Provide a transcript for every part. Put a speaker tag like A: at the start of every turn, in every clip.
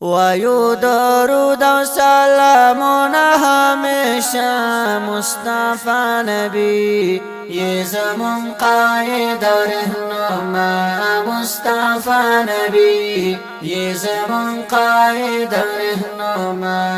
A: وایو درود و سلامونه همیشه مصطفی نبی یه زمان قاید و رهنما مصطفی نبی یه زمان قاید و رهنما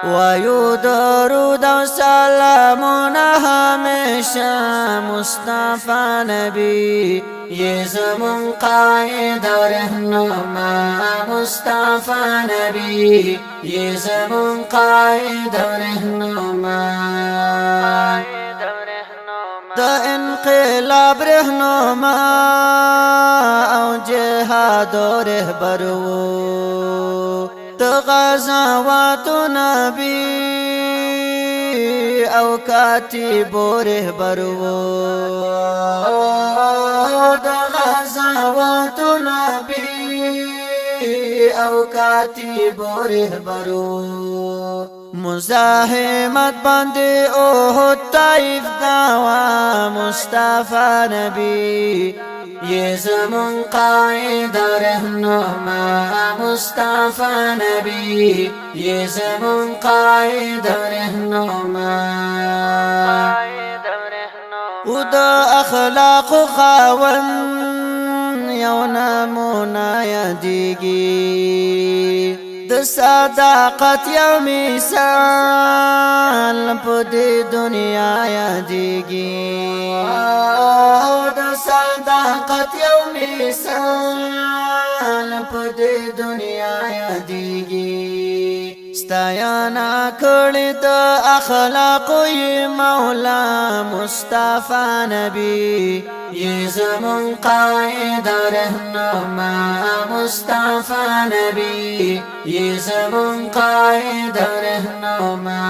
A: وایو درود و سلامونه همیشه مصطفی نبی یه زمان قاید و رهنما مصطفی نبی یه زمان قاید و رهنما د انقلاب رهنما او جهاد و رهبر و د غزوات نبی او کاتب و رهبر و د غزوات نبی او کاتب و رهبر مزاحمت باندې احد طائف داوا مصطفی نبی یہ زمان قائد رہنما مصطفی نبی یہ زمان قائد رہنما او دا اخلاق خاون یو نمونه یادیږي د صداقت یو مثال په دې دنیا یادیږي د صداقت یو مثال په دې دنیا یادیږي ستایانا کړي د اخلاق مولا مصطفی نبی یہ زمان قائد رہنما مصطفی نبی یہ زمان قائد رہنما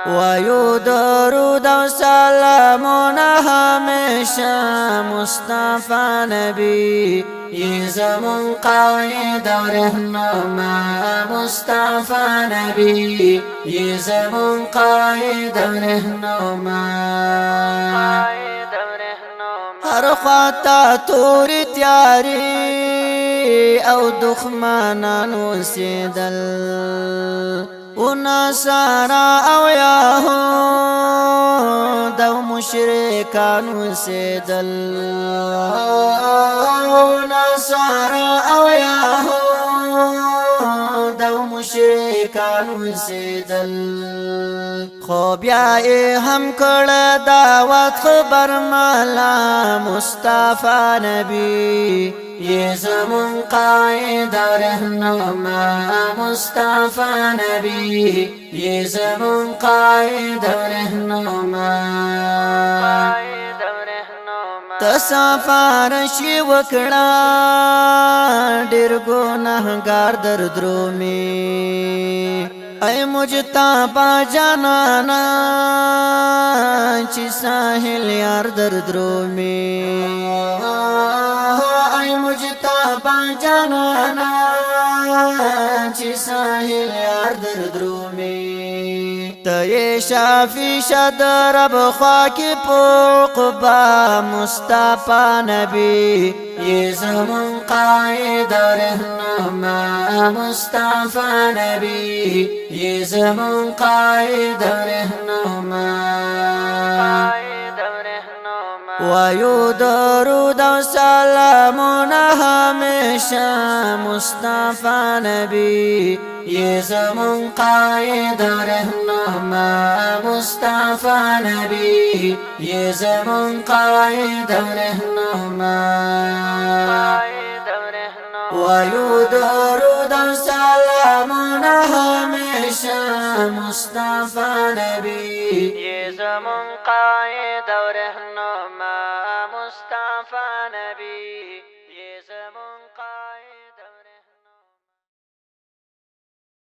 A: وایو درود و سلامونه همیشه مصطفی نبی یہ زمان قائد رہنما مصطفی نبی یہ زمان قائد رہنما هر خواته تورې تیارې او دښمنان اوسېدل و نصارا او یهود او مشرکان اوسېدل و نصارا او یهود او مشرکان اوسېدل خو بیا یې هم کړه دعوت خبر مالا مصطفی نبی یہ زمان قائد رہنما مصطفی نبی یہ زمان قائد رہنما تسافارشی وکړه ډېر ګناهګار در درومي ای مجتبا جانانا چی ساحل یار در درومي ای مجتبا جانانا چی ساحل یار در درومي تی شافی شد رب خواکی پوقبا مصطفی نبی یہ زمان قائد رہنما مصطفی نبی یہ زمان قائد رہنما وایو درود و سلامونه همیشه مصطفی نبی یہ زمان قائد رہنما مصطفی نبی یہ زمان قائد رہنما وایو درود و سلامونه همیشه مصطفی نبی یہ زمان قائد رہنما مصطفی نبی